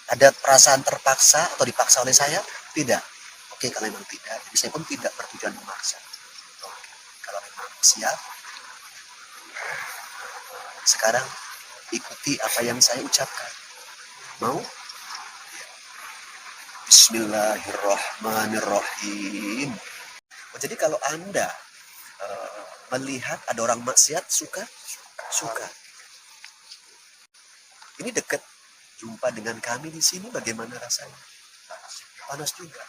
Ada perasaan terpaksa atau dipaksa oleh saya? Tidak. Oke, kalau memang tidak, jadi saya pun tidak bertujuan memaksa. Oke. Kalau memang siap, sekarang ikuti apa yang saya ucapkan. Mau? Bismillahirrahmanirrahim. Oh, jadi kalau Anda melihat ada orang maksiat, suka? Suka. Ini dekat. Jumpa dengan kami di sini, bagaimana rasanya? Panas juga.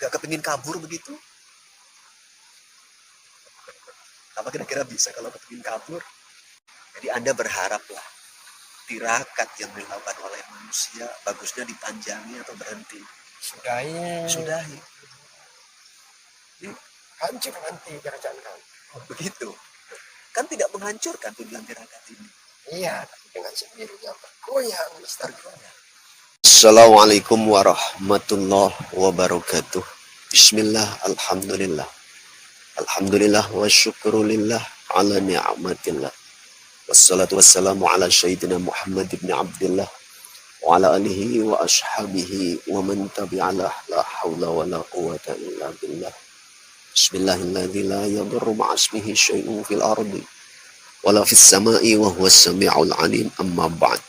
Gak kepingin kabur begitu? Apa kira-kira bisa kalau kepingin kabur? Jadi Anda berharaplah tirakat yang dilakukan oleh manusia bagusnya dipanjangi atau berhenti? Sudahi. Hancur nanti kerajaan kami. Oh, begitu. Kan tidak menghancurkan tujuan tirakat ini. Iya, tapi dengan sendirinya bergoyang. Assalamualaikum warahmatullahi wabarakatuh. Bismillah, alhamdulillah. Alhamdulillah wa syukurulillah ala ni'matillah. Wassalatu wassalamu ala sayyidina Muhammad ibn Abdullah wa ala alihi wa ashabihi wa man tabi'alah la hawla wa la quwata illa billah. Bismillahilladzi la yadurru ma'asmihi syai'un fil ardi wa la fis sama'i wa huwas sami'ul alim, amma ba'd.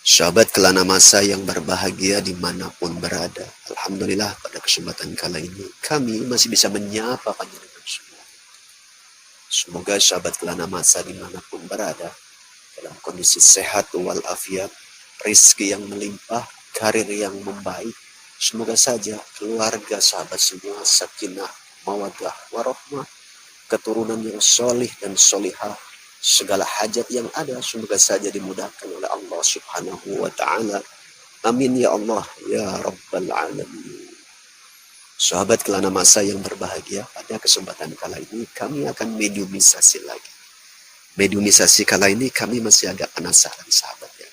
Sahabat Kelana Masa yang berbahagia dimanapun berada, alhamdulillah pada kesempatan kali ini kami masih bisa menyapa panjenengan semua. Semoga sahabat Kelana Masa dimanapun berada dalam kondisi sehat walafiat, rezeki yang melimpah, karir yang membaik. Semoga saja keluarga sahabat semua sakinah, mawaddah, warohmah, keturunan yang solih dan solihah, segala hajat yang ada semoga saja dimudahkan oleh Allah Subhanahu wa taala. Amin ya Allah ya rabbal alamin. Sahabat Kelana Masa yang berbahagia, pada kesempatan kali ini kami akan mediumisasi lagi. Mediumisasi kali ini kami masih agak penasaran sahabat ya.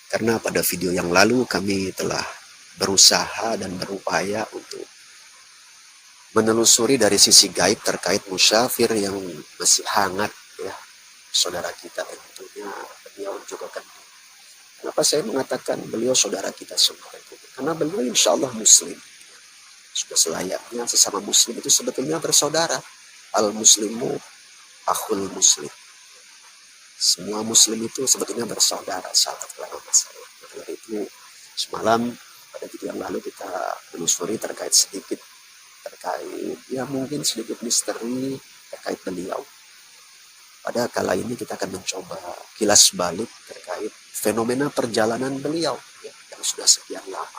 Karena pada video yang lalu kami telah berusaha dan berupaya untuk menelusuri dari sisi gaib terkait musyafir yang masih hangat ya, saudara kita tentunya beliau juga kan. Kenapa saya mengatakan beliau saudara kita semua? Karena beliau insya Allah muslim. Sudah selayaknya sesama muslim itu sebetulnya bersaudara. Al muslimu akhul muslim. Semua muslim itu sebetulnya bersaudara, sahabat Kelana Masa. Oleh itu semalam pada video yang lalu kita menelusuri terkait sedikit terkait ya mungkin sedikit misteri terkait beliau. Pada kala ini kita akan mencoba kilas balik terkait fenomena perjalanan beliau ya, yang sudah sekian lama.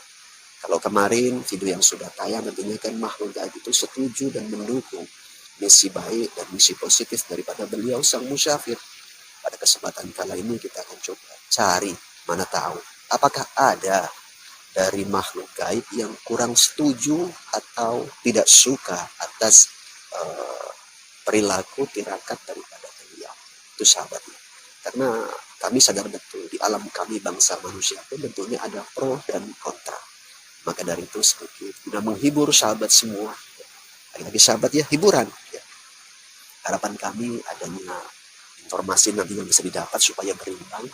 Kalau kemarin video yang sudah tayang tentunya kan makhluk gaib itu setuju dan mendukung misi baik dan misi positif daripada beliau sang musyafir. Pada kesempatan kala ini kita akan coba cari, mana tahu apakah ada dari makhluk gaib yang kurang setuju atau tidak suka atas perilaku tirakat daripada beliau. Itu sahabatnya. Karena kami sadar betul di alam kami bangsa manusia pun tentunya ada pro dan kontra. Maka dari itu sedikit sudah menghibur sahabat semua. Lagi sahabat ya hiburan. Ya. Harapan kami adanya informasi nanti yang bisa didapat supaya berimbang.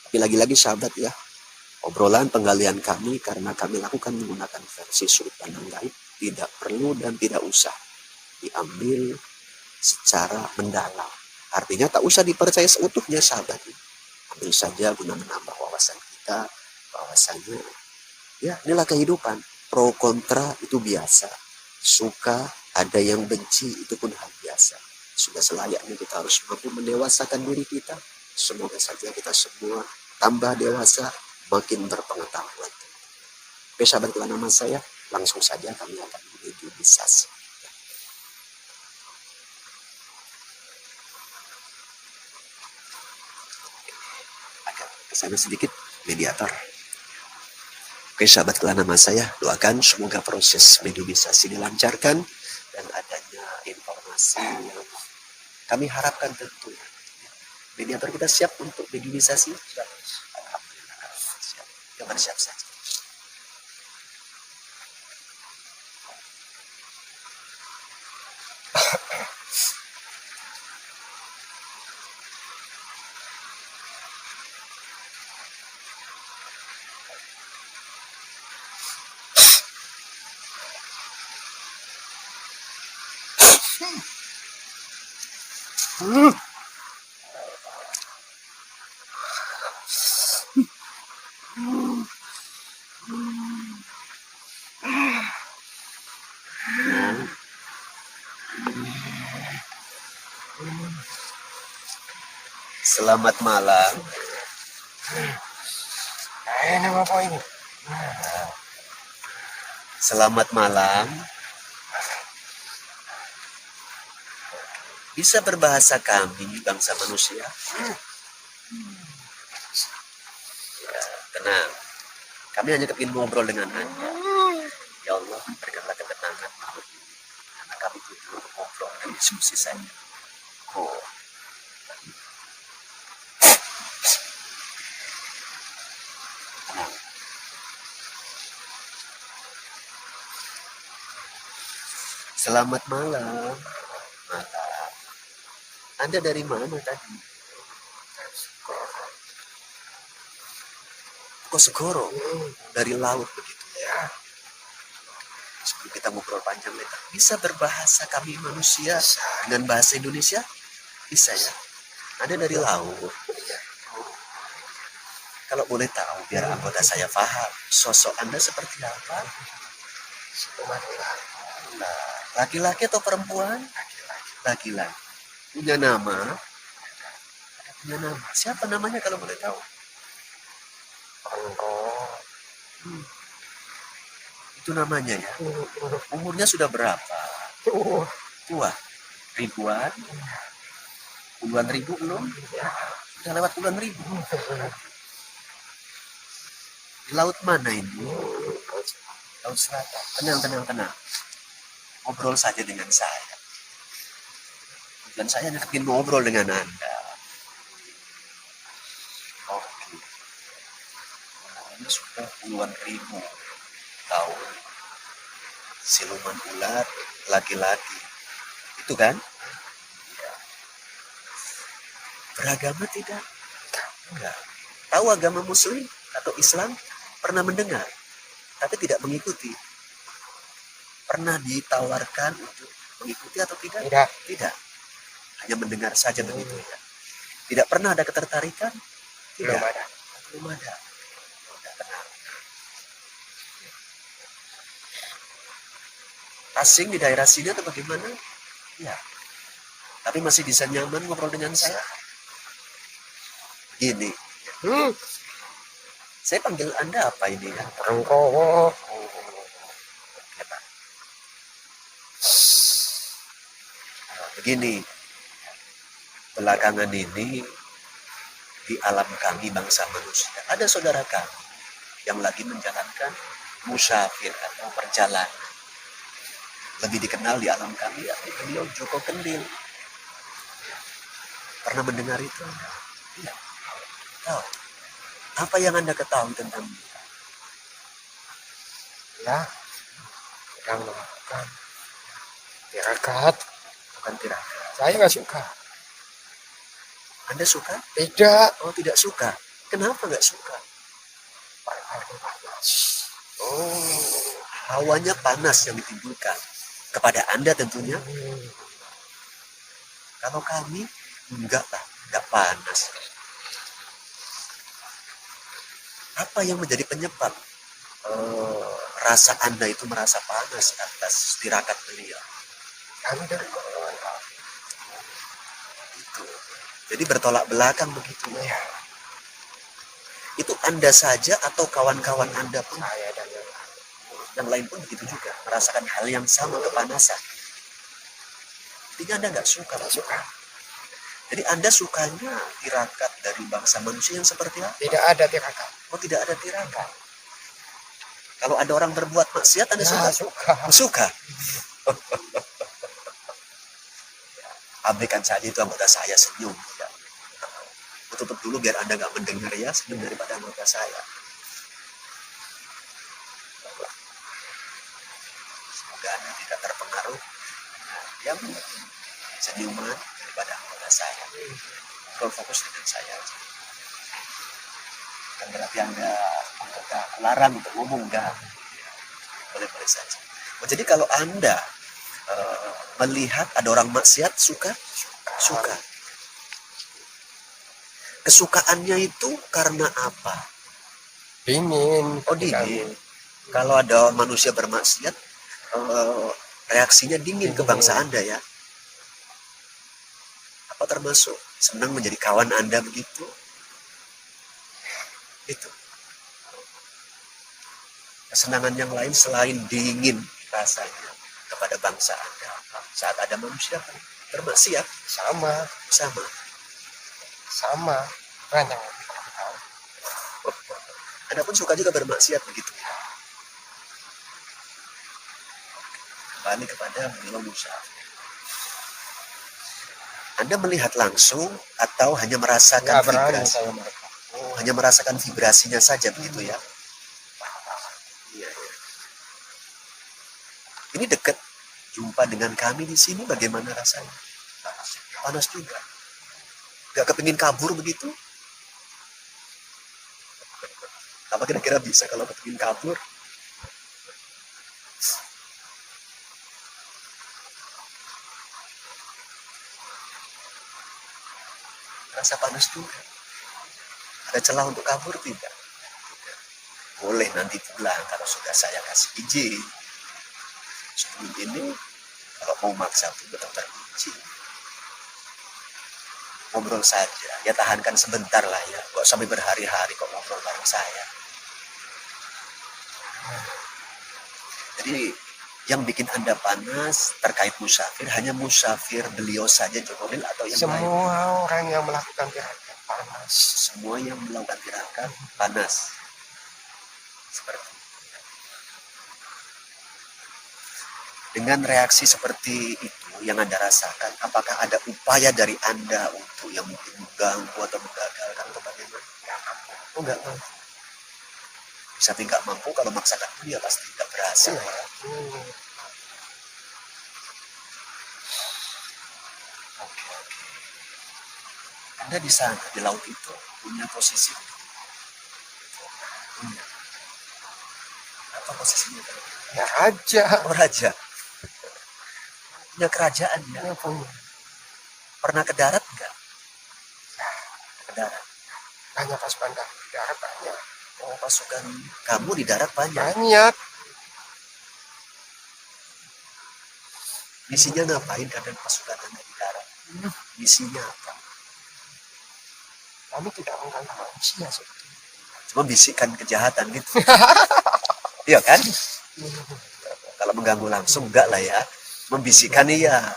Tapi lagi-lagi sahabat ya, obrolan penggalian kami karena kami lakukan menggunakan versi sudut pandang gaib tidak perlu dan tidak usah diambil secara mendalam. Artinya tak usah dipercaya seutuhnya sahabat. Ambil saja guna menambah wawasan kita bahwasanya ya inilah kehidupan. Pro kontra itu biasa. Suka ada yang benci itu pun hal biasa. Sudah selayaknya kita harus mampu mendewasakan diri kita. Semoga saja kita semua tambah dewasa, makin berpengetahuan. Oke sahabat Kelana Masa ya, langsung saja kami akan mediumisasi. Agak kesana sedikit mediator. Oke sahabat Kelana Masa ya, doakan semoga proses mediumisasi dilancarkan dan adanya informasi yang kami harapkan tentu. Mediator kita siap untuk mediumisasi? Alhamdulillah siap. Jangan siap saja. Selamat malam. Nama apa ini? Selamat malam. Bisa berbahasa kami, bangsa manusia? Ya, tenang. Kami hanya ingin ngobrol dengan Anda. Ya Allah, berikanlah ketenangan. Karena kami butuh untuk ngobrol dan diskusi saja. Oh. Tenang. Selamat malam. Malam. Anda dari mana tadi? Kok Segoro? Dari laut begitu ya. Sebelum kita ngobrol panjang lebar, bisa berbahasa kami manusia dengan bahasa Indonesia? Bisa ya? Ada dari laut. Kalau boleh tahu, biar anggota saya paham, sosok Anda seperti apa? Nah, laki-laki atau perempuan? Laki-laki. Punya nama? Punya nama. Siapa namanya kalau boleh tahu? Itu namanya ya. Umurnya sudah berapa? Tua. Ribuan? Puluhan ribu belum? Sudah lewat puluhan ribu. Di laut mana ini? Laut Selatan. Tenang. Ngobrol saja dengan saya. Dan saya hanya ingin ngobrol dengan Anda. Oke. Ini sudah puluhan ribu tahun. Siluman ular, laki-laki. Itu kan? Beragama tidak? Enggak. Tahu agama Muslim atau Islam? Pernah mendengar, tapi tidak mengikuti. Pernah ditawarkan untuk mengikuti atau tidak? Tidak. Hanya mendengar saja begitu ya. Tidak pernah ada ketertarikan? Tidak. Belum ada. Tenang. Asing di daerah sini atau bagaimana? Ya. Tapi masih bisa nyaman ngobrol dengan saya? Gini. Saya panggil Anda apa ini ya? Rangkowo. Begini, belakangan ini di alam kami bangsa manusia ada saudara kami yang lagi menjalankan musafir atau perjalanan. Lebih dikenal di alam kami ya, beliau Joko Kendil. Pernah mendengar itu? Iya. Tahu. Apa yang Anda ketahui tentang dia? Ya, yang melakukan tirakat. Bukan tirakat. Saya nggak suka. Anda suka? Tidak. Oh, tidak suka. Kenapa nggak suka? Oh, hawanya panas yang ditimbulkan kepada Anda tentunya. Kalau kami enggak lah, enggak panas. Apa yang menjadi penyebab rasa Anda itu merasa panas atas tirakat beliau? Kami dari golongan Itu. Jadi bertolak belakang begitu ya. Itu Anda saja atau kawan-kawan Anda pun? saya dan Yang lain pun begitu juga, merasakan hal yang sama, kepanasan. Artinya Anda nggak suka. Jadi Anda sukanya tirakat dari bangsa manusia yang seperti apa? tidak ada tirakat. Oh, tidak ada tirakat. Kalau ada orang berbuat maksiat, Anda suka? Suka. Abaikan saja itu anggota saya senyum. Ya. Tutup dulu biar Anda nggak mendengar ya, senyum daripada anggota saya. Semoga Anda tidak terpengaruh. Diam, senyuman daripada anggota saya. Kalau fokus dengan saya. Bukan berarti Anda anggota larang untuk ngomong, enggak. Boleh-boleh saja. Oh, jadi kalau Anda Melihat ada orang maksiat suka. Kesukaannya itu karena apa? Dingin. Oh, dingin. Kalau ada manusia bermaksiat, reaksinya dingin ke bangsa Anda ya. Apa termasuk senang menjadi kawan Anda begitu? Itu. Kesenangan yang lain selain dingin rasanya kepada bangsa Anda saat ada manusia bermaksiat Sama. Banyak. Anda pun suka juga bermaksiat begitu. Kembali kepada beliau musafir. Anda melihat langsung atau hanya merasakan vibrasi? Hanya merasakan vibrasinya saja begitu ya? Iya. Ini dekat. Jumpa dengan kami di sini bagaimana rasanya? Panas juga. Gak kepingin kabur begitu? Apa kira-kira bisa kalau kepingin kabur? Rasa panas juga. Ada celah untuk kabur tidak? Boleh nanti pulang kalau sudah saya kasih izin. Sebelum ini kalau mau maksa pun tetap terizin. Ngobrol saja, ya tahankan sebentar lah ya. Kok sampai berhari-hari kok ngobrol bareng saya. Jadi yang bikin Anda panas terkait musafir hanya musafir beliau saja Jokowi atau yang lain? Semua orang yang melakukan tirakat panas. Semua yang melakukan tirakat panas. Seperti dengan reaksi seperti itu yang Anda rasakan, apakah ada upaya dari Anda untuk yang mungkin mengganggu atau menggagalkan atau bagaimana? Oh, enggak mampu. Bisa nggak mampu kalau maksakan dia pasti tidak berhasil. Oke. Anda di sana di laut itu punya posisi. Punya. Apa posisinya? Ya raja. Oh, raja. Punya kerajaan ya. Punya. Pernah ke darat enggak? Ke darat. Banyak pasukan di darat banyak. Oh, pasukan kamu di darat banyak. Banyak. Misinya ngapain kadang pasukan Anda di darat? Misinya apa? Kami tidak mengganggu manusia seperti itu. Cuma bisikan kejahatan gitu. Iya kan? Kalau mengganggu langsung enggak lah ya. Membisikkan iya.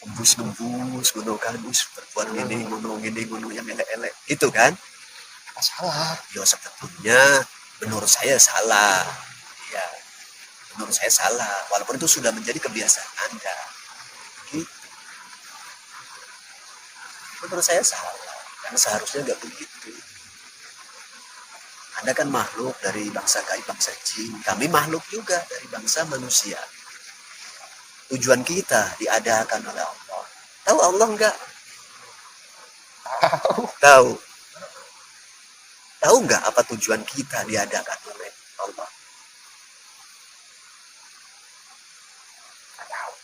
Embus gunung berbuat ini gunung yang elek-elek. Itu kan? Salah. Ya sebetulnya menurut saya salah. Ya, menurut saya salah. Walaupun itu sudah menjadi kebiasaan Anda. Gitu. Menurut saya salah. Karena seharusnya nggak begitu. Anda kan makhluk dari bangsa gaib, bangsa jin. Kami makhluk juga dari bangsa manusia. Tujuan kita diadakan oleh Allah. Tahu Allah enggak? Tahu. Tahu enggak apa tujuan kita diadakan oleh Allah?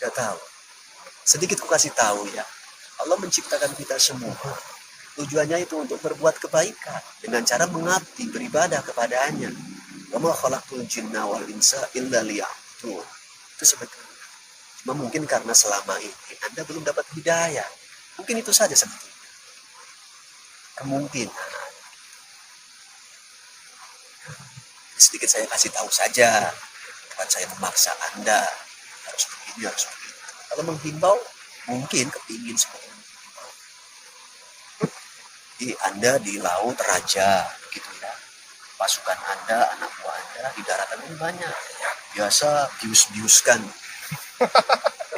Enggak tahu. Sedikit ku kasih tahu ya. Allah menciptakan kita semua. Tujuannya itu untuk berbuat kebaikan dengan cara mengabdi, beribadah kepadanya. Wa ma khalaqtul jinna wal insa illa liya'budun. Itu sebetulnya. Cuma mungkin karena selama ini Anda belum dapat hidayah. Mungkin itu saja sebetulnya. Kemungkinan. Sedikit saya kasih tahu saja. Bukan saya memaksa Anda. Harus begini, harus begitu. Kalau menghimbau, mungkin kepingin seperti itu. Jadi Anda di laut raja, gitu ya. Pasukan Anda, anak buah Anda di daratan ini banyak. Biasa bius-biuskan.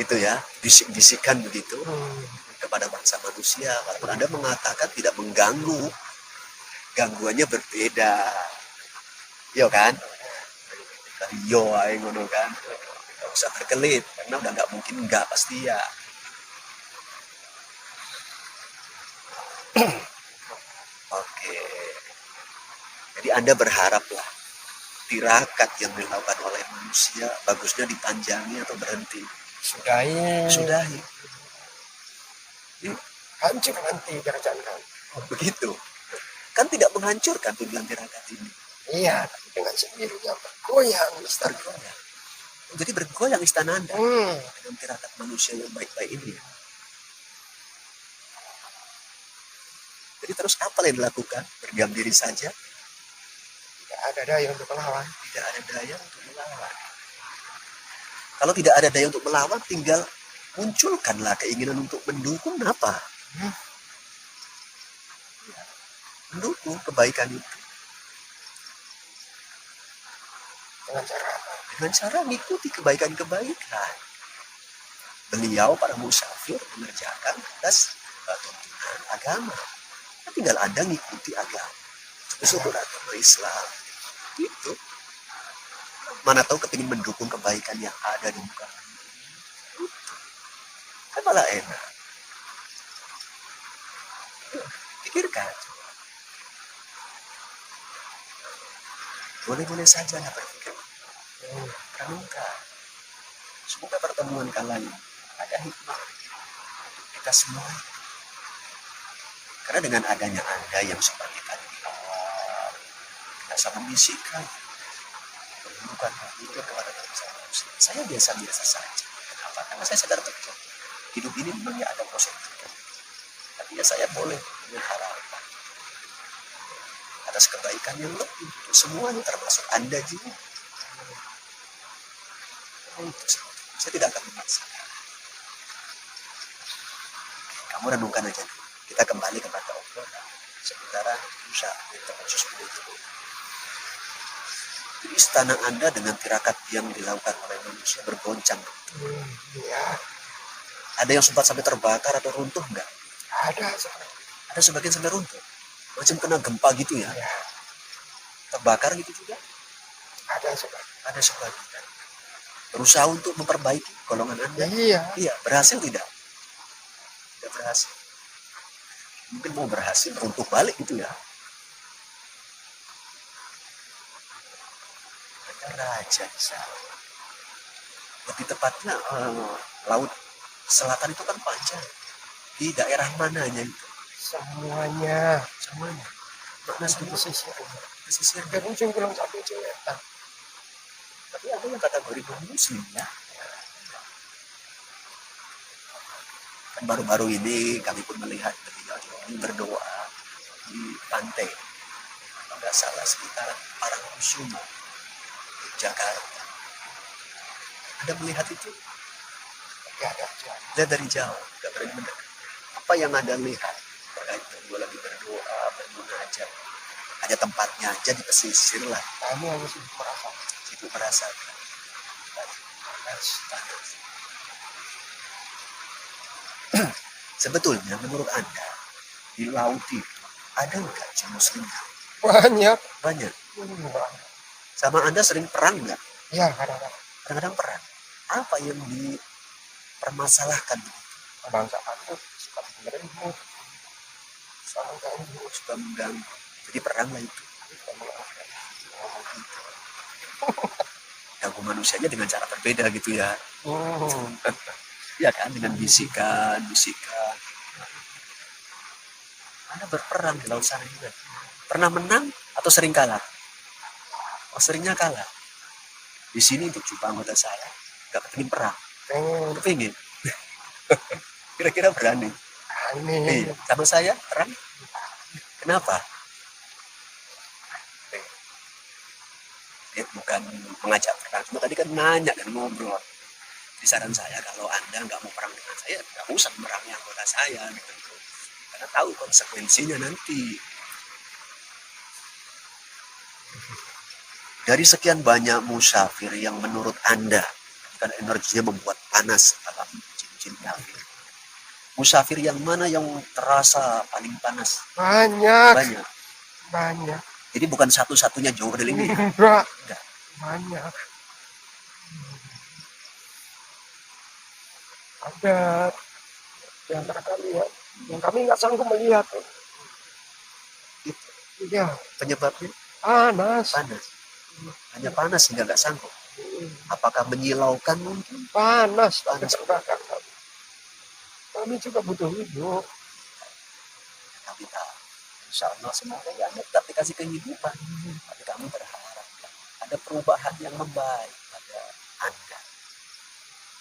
Itu ya, bisik-bisikan begitu kepada bangsa manusia. Walaupun Anda mengatakan tidak mengganggu, gangguannya berbeda. Yo kan? Yo ae ngono kan. Enggak usah berkelit karena udah nggak mungkin enggak pasti ya. Oke. Jadi Anda berharaplah tirakat yang dilakukan oleh manusia bagusnya dipanjangi atau berhenti. Sudahi. Sudahi. Hancur nanti kerajaan kamu. Oh, begitu. Kan tidak menghancurkan tujuan tirakat ini. Iya, tapi dengan sendirinya bergoyang istana. Bergoyang. Jadi bergoyang istana Anda dengan tirakat manusia yang baik-baik ini. Jadi terus apa yang dilakukan? Berdiam diri saja? Tidak ada daya untuk melawan. Tidak ada daya untuk melawan. Kalau tidak ada daya untuk melawan, tinggal munculkanlah keinginan untuk mendukung apa? Mendukung kebaikan itu. Dengan cara apa? Dengan cara mengikuti kebaikan-kebaikan. Beliau para musafir mengerjakan atas tuntunan agama. Tinggal Anda ngikuti agama. Syukur agama Islam. Itu. Mana tahu kepingin mendukung kebaikan yang ada di muka bumi. Kan malah enak. Pikirkan. Boleh-boleh saja Anda berpikir. Renungkan. Semoga pertemuan kali ini ada hikmah kita semua. Karena dengan adanya Anda yang seperti tadi di awal, kita sama membisikkan menunjukkan itu kepada manusia. Saya biasa-biasa saja. Kenapa? Karena saya sadar betul hidup ini memang ya ada positif. Tapi ya saya boleh dengan harapan atas kebaikan yang lebih. Semuanya termasuk Anda juga. Itu saya tidak akan memaksakan. Kamu renungkan aja dulu. Kita kembali kepada Allah sementara bisa terkhusus begitu. Jadi istana Anda dengan tirakat yang dilakukan oleh manusia bergoncang. Ya. Ada yang sempat sampai terbakar atau runtuh enggak? Ada sebagian sampai runtuh. Macam kena gempa gitu ya. Terbakar gitu juga. Ada sebagian. Berusaha untuk memperbaiki golongan Anda. Iya, berhasil tidak? Tidak berhasil. Mungkin mau berhasil runtuh balik gitu ya. Ada raja di sana. Lebih tepatnya laut selatan itu kan panjang. Di daerah mananya itu? Semuanya. Mana semua? Pesisir. Dari ujung pulang sampai ujung wetan. Tapi ada yang kategori non-muslim ya. Dan baru-baru ini kami pun melihat beliau berdoa di pantai. Kalau nggak salah sekitar Parangkusumo, Jakarta. Anda melihat itu? Lihat dari jauh, nggak berani mendekat. Apa yang Anda lihat? Terkait beliau lagi berdoa, bermunajat. Ada tempatnya aja di pesisir lah. Kami hanya sibuk merasakan. panas. Sebetulnya menurut Anda di laut itu ada nggak jin muslimnya? Banyak. Sama Anda sering perang nggak? Ya, kadang-kadang. Kadang-kadang perang. Apa yang dipermasalahkan? Bangsa aku suka mengganggu. Suka mengganggu. Jadi perang lah itu. Ganggu manusianya dengan cara berbeda gitu ya. Ya kan, dengan bisikan. Anda berperang di laut sana juga. Pernah menang atau sering kalah? Oh, seringnya kalah. Di sini untuk jumpa anggota saya, nggak kepingin perang. Kepingin. Kira-kira berani? Sama saya perang? Kenapa? Dia bukan mengajak perang, cuma tadi kan nanya dan ngobrol. Di saran saya kalau Anda nggak mau perang dengan saya, nggak usah merangi anggota saya gitu. Karena tahu konsekuensinya nanti. Dari sekian banyak musafir yang menurut Anda kan energinya membuat panas dalam jin-jin kafir. Musafir yang mana yang terasa paling panas? Banyak. Jadi bukan satu-satunya Jordan ini. Enggak. Banyak. Ada di antara kalian yang kami nggak sanggup melihat. Iya. Penyebabnya? Panas. Hanya panas hingga nggak sanggup. Apakah menyilaukan mungkin? Panas, Panas. terbakar. Kami juga butuh hidup. Kami tahu. Insya Allah semoga ya Anda tetap dikasih kehidupan. Tapi kami berharap ada perubahan yang membaik pada Anda.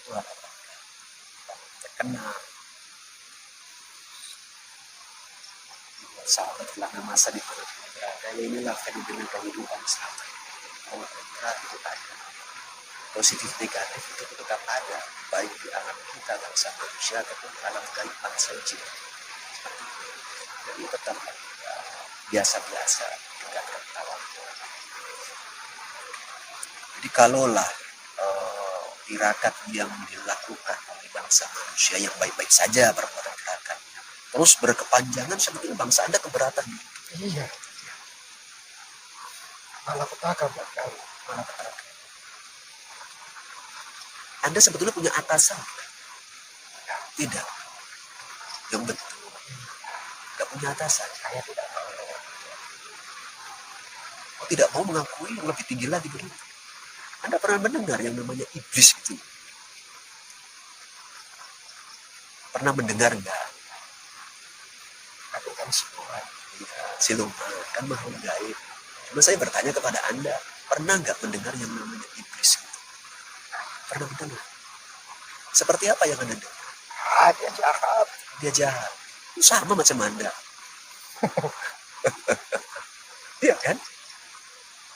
Itu harapan kami. Kami terkena sahabat selama masa di mana kita berada. Ya inilah fenomena kehidupan sahabat. Kalau kontra itu ada. Positif negatif itu tetap ada. Baik di alam kita, bangsa manusia, ataupun alam gaib bangsa jin. Jadi tetap biasa-biasa tidak tertawa. Jadi kalaulah tirakat yang dilakukan oleh bangsa manusia yang baik-baik saja perbuatan tirakatnya terus berkepanjangan, sebetulnya bangsa Anda keberatan. Iya. Malah petaka kali. Malah petaka. Anda sebetulnya punya atasan? Tidak. Yang betul. Tidak punya atasan. Saya tidak tahu. Tidak mau mengakui yang lebih tinggi lagi begitu. Anda pernah mendengar yang namanya iblis itu? Pernah mendengar enggak? Tapi kan semua. Siluman kan makhluk gaib. Cuma saya bertanya kepada Anda, pernah nggak mendengar yang namanya iblis itu? Pernah mendengar? Seperti apa yang Anda dengar? Dia jahat. Dia jahat. Sama macam Anda. Iya kan?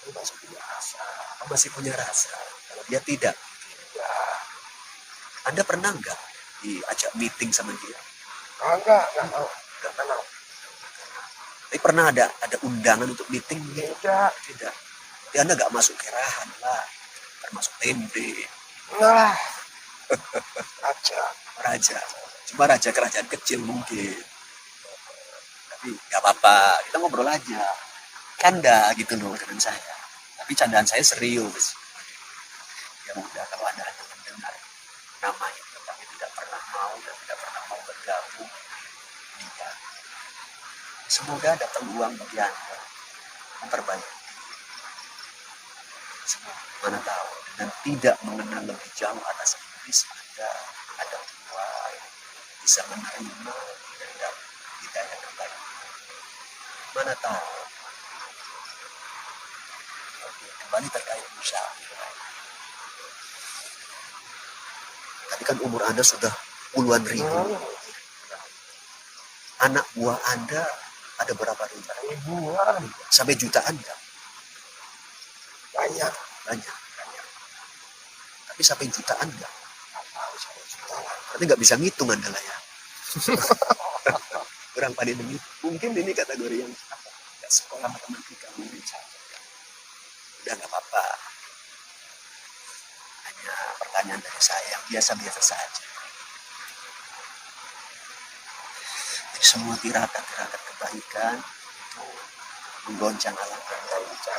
Masih punya rasa. Masih punya rasa. Kalau dia tidak. Ya. Anda pernah nggak diajak meeting sama dia? Enggak tahu. Enggak tahu. Tapi pernah ada undangan untuk meeting? Tidak. Tidak. Tapi Anda nggak masuk kerahan lah. Termasuk tempe. Nah. Raja. Cuma raja kerajaan kecil mungkin. Tapi nggak apa-apa. Kita ngobrol aja. Canda gitu loh dengan saya. Tapi candaan saya serius. Ya udah, kalau Anda hanya mendengar nama itu tapi tidak pernah mau dan tidak pernah mau bergabung, dia. Semoga ada peluang bagi Anda memperbaiki. Semoga, mana tahu, dan tidak mengenal lebih jauh atas iblis, Anda ada peluang bisa menerima dan hidayah kembali. Mana tahu. Oke, kembali terkait musafir. Tadi kan umur Anda sudah puluhan ribu. Anak buah Anda ada berapa ribu? Ribuan. Sampai jutaan enggak? Banyak. Tapi sampai jutaan enggak? Sampai jutaan. Berarti nggak bisa ngitung Anda lah ya. Kurang pandai mungkin ini kategori yang nggak sekolah matematika mungkin saja. Udah nggak apa-apa. Hanya pertanyaan dari saya yang biasa-biasa saja. Jadi semua tirakat kebaikan itu menggoncang alam Anda.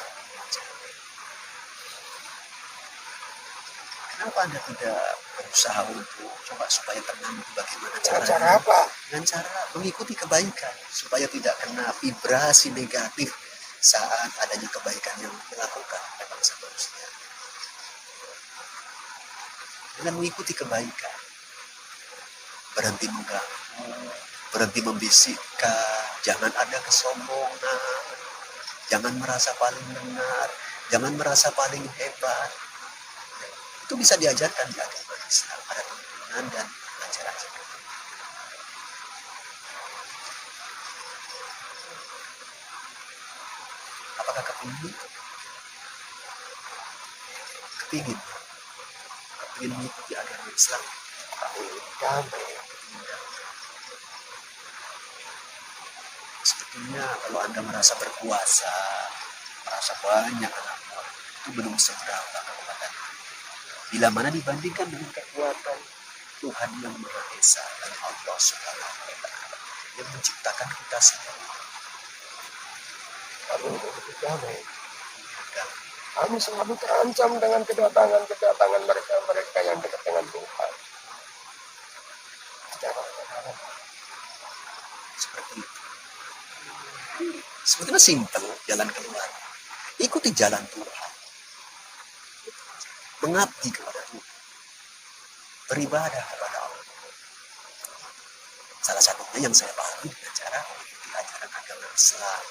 Kenapa Anda tidak berusaha untuk coba supaya tenang? Bagaimana caranya? Cara apa? Dengan cara mengikuti kebaikan supaya tidak kena vibrasi negatif saat adanya kebaikan yang dilakukan oleh bangsa manusia. Dengan mengikuti kebaikan, berhenti mengganggu, berhenti membisikkan, jangan ada kesombongan, jangan merasa paling benar, jangan merasa paling hebat. Itu bisa diajarkan di agama Islam, ada tuntunan dan ajaran. Apakah kepingin mengikuti agama Islam? Sebetulnya kalau Anda merasa berkuasa, merasa banyak anak buah, itu belum seberapa kekuatan. Bila mana dibandingkan dengan kekuatan Tuhan yang Maha Esa dan Allah Subhanahu wa Ta'ala yang menciptakan kita semua. Kami selalu terancam dengan kedatangan mereka yang dekat dengan Tuhan. Seperti itu. Sebetulnya simpel jalan keluar. Ikuti jalan Tuhan. mengabdi kepada Tuhan, beribadah kepada Allah. Salah satunya yang saya pahami dengan cara mengikuti ajaran agama Islam.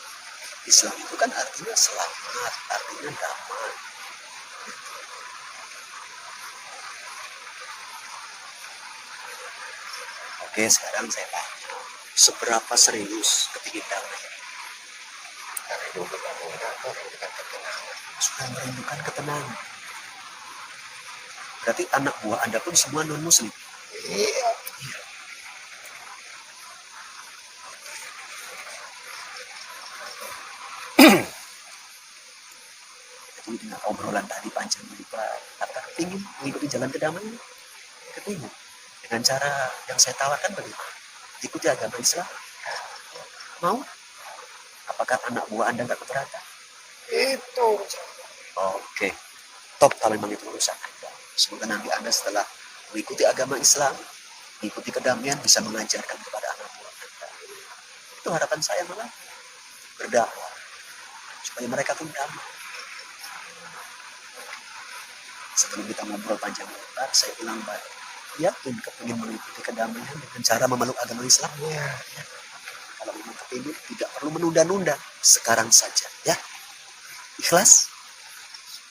Islam itu kan artinya selamat, artinya damai. Oke, sekarang saya tanya, seberapa serius kepingin damai? Sudah merindukan ketenangan. Berarti anak buah Anda pun semua non-muslim. Iya. Jadi dengan obrolan tadi panjang lebar, apakah ingin mengikuti jalan kedamaian? Kepingin. Dengan cara yang saya tawarkan bagaimana? Ikuti agama Islam. Mau? Apakah anak buah Anda nggak keberatan? Itu. Oke. Top kalau memang itu urusan Anda. Semoga nanti Anda setelah mengikuti agama Islam, mengikuti kedamaian, bisa mengajarkan kepada anak buah Anda. Itu harapan saya malah. Berdakwah. Supaya mereka pun damai. Sebelum kita ngobrol panjang lebar, saya ulang balik. Yakin kepingin mengikuti kedamaian dengan cara memeluk agama Islam? Ya. Kalau memang kepingin, tidak perlu menunda-nunda. Sekarang saja, ya. Ikhlas?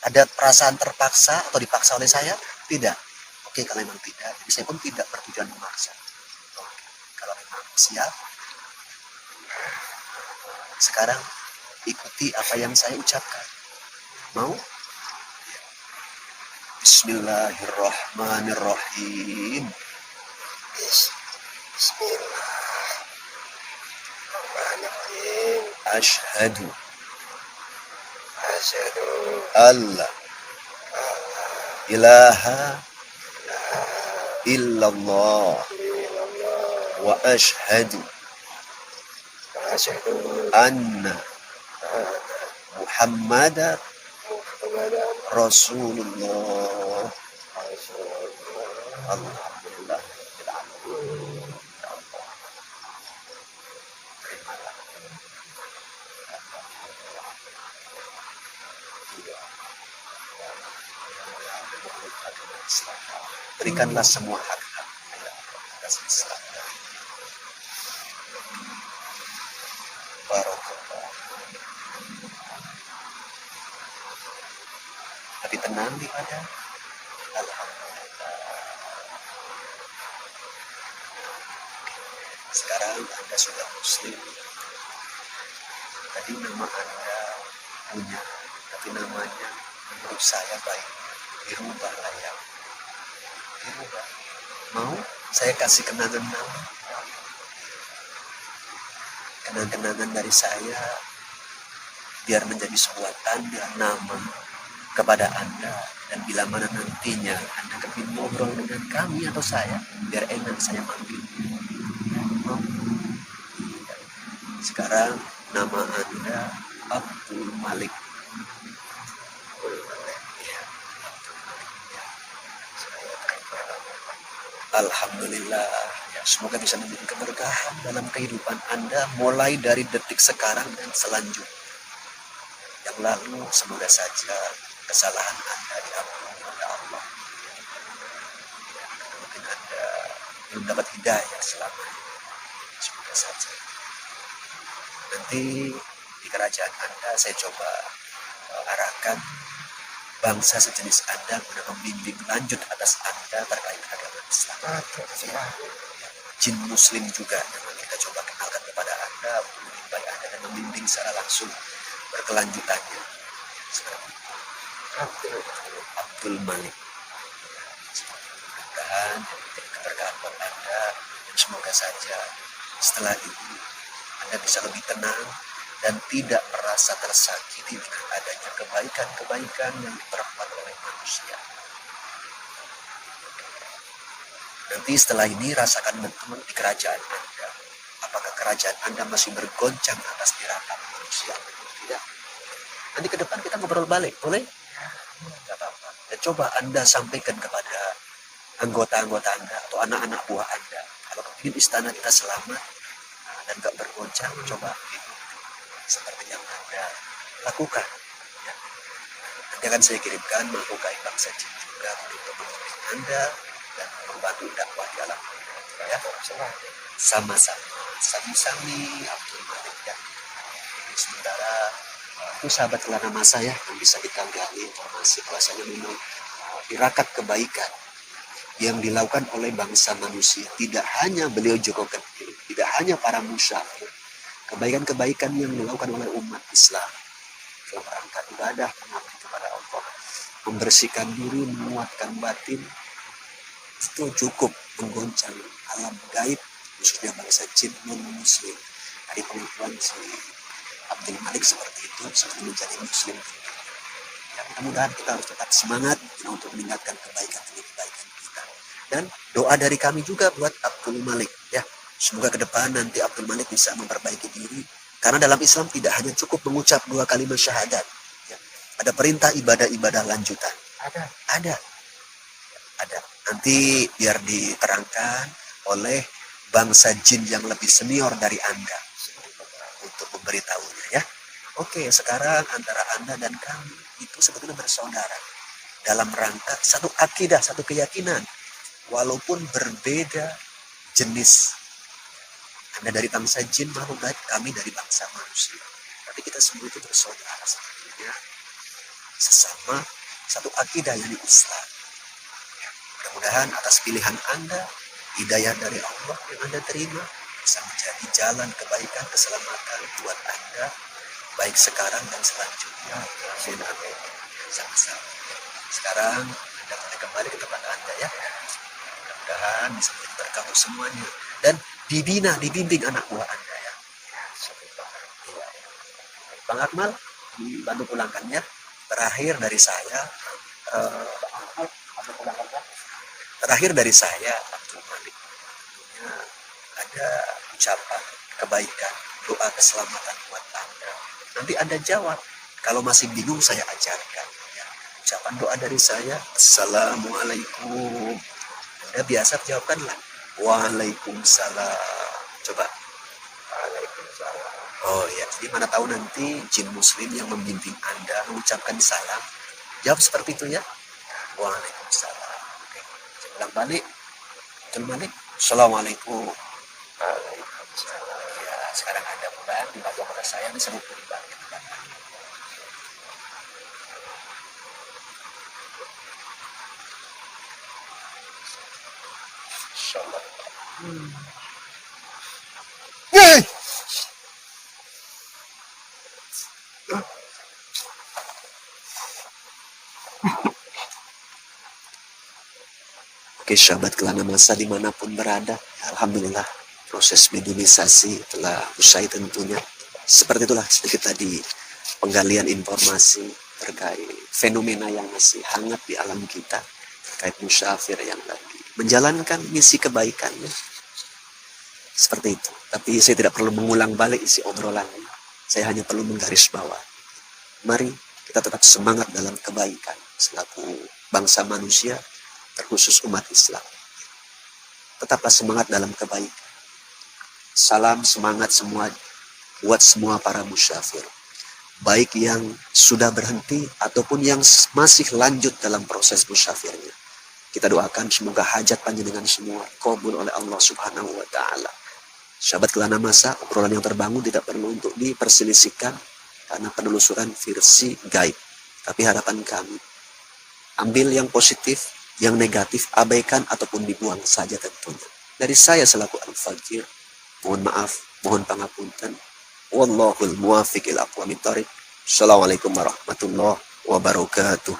Ada perasaan terpaksa atau dipaksa oleh saya? Tidak. Oke, kalau memang tidak, jadi saya pun tidak bertujuan memaksa. Oke. Kalau memang siap, sekarang ikuti apa yang saya ucapkan. Mau? Bismillahirrahmanirrahim. Bismillahirrahmanirrahim. Ashhadu Asyhadu alla ilaha illallah illallah wa ashhadu wa asyhadu anna Muhammadar Muhammadan Rasulullah. Rasulullah. Alhamdulillah. Berikanlah semua hak atas Islam. Barakallah. Tapi tenang di pada. Alhamdulillah. Sekarang Anda sudah muslim. Tadi nama Anda punya, tapi namanya menurut saya baik. Dirubah lah ya. Dirubah. Mau saya kasih kenangan nama? Kenang-kenangan dari saya biar menjadi sebuah tanda nama kepada Anda, dan bila mana nantinya Anda kepingin ngobrol dengan kami atau saya, biar enak saya manggil. Oh. Sekarang nama Anda Abdul Malik. Ya. Alhamdulillah. Ya, semoga bisa menjadi keberkahan dalam kehidupan Anda mulai dari detik sekarang dan selanjutnya. Yang lalu semoga saja kesalahan Anda diampuni oleh Allah. Ya, mungkin Anda belum dapat hidayah selama ini. Semoga saja. Nanti di kerajaan Anda saya coba arahkan bangsa sejenis Anda guna membimbing lanjut atas Anda terkait agama Islam. Ya, jin Muslim juga yang kita coba kenalkan kepada Anda, menimbai Anda dan membimbing secara langsung berkelanjutannya. Seperti Abdul Malik. Mudah-mudahan jadi keberkahan buat Anda, dan semoga saja setelah ini Anda bisa lebih tenang dan tidak merasa tersakiti dengan adanya kebaikan-kebaikan yang diperbuat oleh manusia. Nanti setelah ini rasakan betul di kerajaan Anda. Apakah kerajaan Anda masih bergoncang atas tirakat manusia? Tidak. Nanti ke depan kita ngobrol balik, boleh? Tidak apa-apa. Dan coba Anda sampaikan kepada anggota-anggota Anda atau anak-anak buah Anda. Kalau ingin istana kita selamat dan gak bergoncang, coba seperti yang Anda lakukan. Ya. Nanti akan saya kirimkan makhluk gaib bangsa jin juga untuk membimbing Anda dan membantu dakwah di alam ya. Sama-sama, sami-sami Abdul Malik ya. Sementara itu sahabat kelana masa ya yang bisa kita gali informasi bahwasanya memang tirakat kebaikan yang dilakukan oleh bangsa manusia tidak hanya beliau Joko Kediri, tidak hanya para musyafir, kebaikan-kebaikan yang dilakukan oleh umat Islam dalam rangka ibadah mengabdi kepada Allah, membersihkan diri, menguatkan batin, itu cukup menggoncang alam gaib khususnya bangsa jin non muslim. Dari pengakuan si Abdul Malik seperti itu, seperti menjadi muslim. Ya, mudah-mudahan kita harus tetap semangat untuk meningkatkan kebaikan kita. Dan doa dari kami juga buat Abdul Malik ya. Semoga ke depan nanti Abdul Malik bisa memperbaiki diri. Karena dalam Islam tidak hanya cukup mengucap 2 kalimat syahadat. Ya. Ada perintah ibadah-ibadah lanjutan. Ada. Nanti biar diterangkan oleh bangsa jin yang lebih senior dari Anda untuk memberitahunya ya. Oke, sekarang antara Anda dan kami itu sebetulnya bersaudara dalam rangka satu akidah, satu keyakinan. Walaupun berbeda jenis. Anda dari bangsa jin makhluk gaib, kami dari bangsa manusia. Tapi kita semua itu bersaudara sebetulnya. Sesama satu akidah yang di Islam. Mudah-mudahan atas pilihan Anda, hidayah dari Allah yang Anda terima bisa menjadi jalan kebaikan, keselamatan buat Anda, baik sekarang dan selanjutnya. Amin. Sama-sama. Sekarang Anda boleh kembali ke tempat Anda ya. Mudah-mudahan bisa menjadi berkah untuk semuanya. Dan dibimbing anak buah Anda ya. Bang Akmal, dibantu pulangkannya. Terakhir dari saya, Abdul Malik, ada ucapan kebaikan, doa keselamatan buat Anda. Nanti Anda jawab. Kalau masih bingung saya ajarkan. Ya. Ucapan doa dari saya, Assalamualaikum. Anda biasa jawabkanlah, Waalaikumsalam. Coba. Waalaikumsalam. Oh ya, jadi mana tahu nanti jin muslim yang membimbing Anda mengucapkan salam, jawab seperti itu ya. Waalaikumsalam. Ulang balik. Assalamualaikum. Waalaikumsalam. Ya, sekarang Anda pulang dibaca pada saya disebut beribadah. Oke, sahabat kelana masa dimanapun berada, alhamdulillah proses mediumisasi telah usai tentunya. Seperti itulah sedikit tadi penggalian informasi terkait fenomena yang masih hangat di alam kita, terkait musyafir yang lagi menjalankan misi kebaikannya. Seperti itu. Tapi saya tidak perlu mengulang balik isi obrolannya. Saya hanya perlu menggaris bawah. Mari kita tetap semangat dalam kebaikan selaku bangsa manusia, terkhusus umat Islam. Tetaplah semangat dalam kebaikan. Salam semangat semua buat semua para musyafir. Baik yang sudah berhenti ataupun yang masih lanjut dalam proses musyafirnya. Kita doakan semoga hajat panjenengan semua kabul oleh Allah Subhanahu wa taala. Sahabat kelana masa, obrolan yang terbangun tidak perlu untuk diperselisihkan karena penelusuran versi gaib. Tapi harapan kami, ambil yang positif, yang negatif abaikan ataupun dibuang saja tentunya. Dari saya selaku Al-Fajir, mohon maaf, mohon pangapunten. Wallahul muwaffiq ila aqwamit thoriq. Assalamualaikum warahmatullahi wabarakatuh.